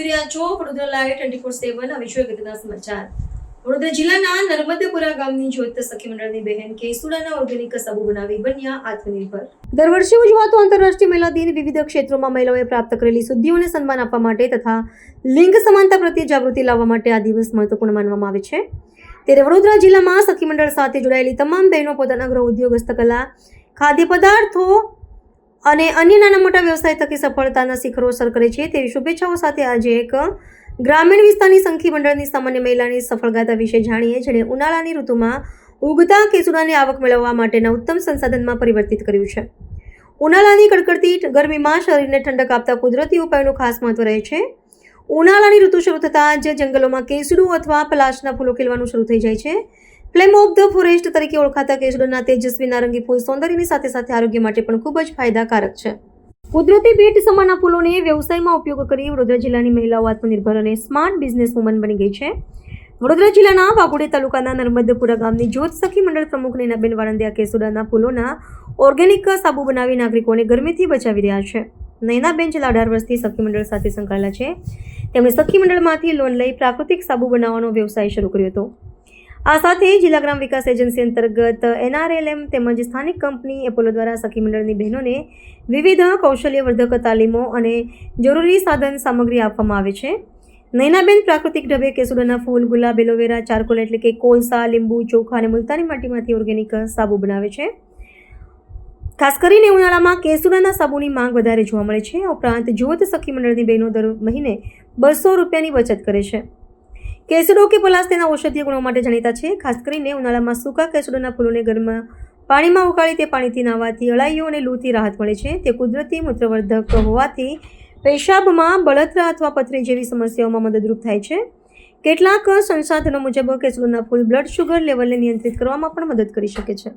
જોઈ રહ્યા છો વડોદરા લાઈવ 24/7 હવે જોઈએ અગત્યના સમાચાર। વડોદરા જિલ્લાના નર્મદેપુરા ગામની જ્યોત સખી મંડળની બહેન કેસુડાના ઓર્ગેનિક સાબુ બનાવી બન્યા આત્મનિર્ભર। દર વર્ષે ઉજવાતો આંતરરાષ્ટ્રીય મહિલા દિન વિવિધ ક્ષેત્રોમાં મહિલાઓએ પ્રાપ્ત કરેલી સિદ્ધિઓને સન્માન આપવા માટે તથા લિંગ સમાનતા પ્રત્યે જાગૃતિ લાવવા માટે આ દિવસ મહત્વપૂર્ણ માનવામાં આવે છે। ત્યારે વડોદરા જિલ્લામાં સખી મંડળ સાથે જોડાયેલી તમામ બહેનો પોતાના ગૃહ ઉદ્યોગ, હસ્તકલા, ખાદ્ય પદાર્થો અને અન્ય નાના મોટા વ્યવસાય થકી સફળતાના શિખરો સર કરે છે તેવી શુભેચ્છાઓ સાથે આજે એક ગ્રામીણ વિસ્તારની સખી મંડળની સામાન્ય મહિલાની સફળ ગાથા વિશે જાણીએ, જેણે ઉનાળાની ઋતુમાં ઉગતા કેસુડાની આવક મેળવવા માટેના ઉત્તમ સંસાધનમાં પરિવર્તિત કર્યું છે। ઉનાળાની કડકડતી ગરમીમાં શરીરને ઠંડક આપતા કુદરતી ઉપાયનું ખાસ મહત્વ રહે છે। ઉનાળાની ઋતુ શરૂ થતાં જ જંગલોમાં કેસુડું અથવા પલાશના ફૂલો ખીલવાનું શરૂ થઈ જાય છે। ફ્લેમ ઓફ ધ ફોરેસ્ટ તરીકે ઓળખાતા કેસુડાના તેજસ્વી નારંગી ફૂલ સૌંદર્યની સાથે સાથે આરોગ્ય માટે પણ ખૂબ જ ફાયદાકારક છે। કુદરતી ભેટ સમાના ફૂલોને વ્યવસાયમાં ઉપયોગ કરી વડોદરા જિલ્લાની મહિલાઓ આત્મનિર્ભર અને સ્માર્ટ બિઝનેસ વુમન બની ગઈ છે। વડોદરા જિલ્લાના વાઘોડિયા તાલુકાના નર્મદેપુરા ગામની જ્યોત સખી મંડળ પ્રમુખ નૈનાબેન વાળંદિયા કેસુડાના ફૂલોના ઓર્ગેનિક સાબુ બનાવી નાગરિકોને ગરમીથી બચાવી રહ્યા છે। નૈનાબેન છેલ્લા 18 વર્ષથી સખી મંડળ સાથે સંકળાયેલા છે। તેમણે સખી મંડળમાંથી લોન લઈ પ્રાકૃતિક સાબુ બનાવવાનો વ્યવસાય શરૂ કર્યો હતો। આ સાથે જિલ્લા ગ્રામ વિકાસ એજન્સી અંતર્ગત NRLM તેમજ સ્થાનિક કંપની એપોલો દ્વારા સખી મંડળની બહેનોને વિવિધ કૌશલ્યવર્ધક તાલીમો અને જરૂરી સાધન સામગ્રી આપવામાં આવે છે। નૈનાબેન પ્રાકૃતિક ઢબે કેસુડાના ફૂલ, ગુલાબ, એલોવેરા, ચારકોલ એટલે કે કોલસા, લીંબુ, ચોખા અને મુલતાની માટીમાંથી ઓર્ગેનિક સાબુ બનાવે છે। ખાસ કરીને ઉનાળામાં કેસુડાના સાબુની માંગ વધારે જોવા મળે છે। આ ઉપરાંત જ્યોત સખી મંડળની બહેનો દર મહિને 200 રૂપિયાની બચત કરે છે। કેસુડો કે પલાશ તેના ઔષધીય ગુણો માટે જાણીતા છે। ખાસ કરીને ઉનાળામાં સૂકા કેસુડાના ફૂલોને ગરમ પાણીમાં ઉકાળી તે પાણીથી નાહવાથી અળાઈઓ અને લૂથી રાહત મળે છે। તે કુદરતી મૂત્રવર્ધક હોવાથી પેશાબમાં બળતરા અથવા પથરી જેવી સમસ્યાઓમાં મદદરૂપ થાય છે। કેટલાક સંશોધનો મુજબ કેસુડાના ફૂલ બ્લડ શુગર લેવલને નિયંત્રિત કરવામાં પણ મદદ કરી શકે છે।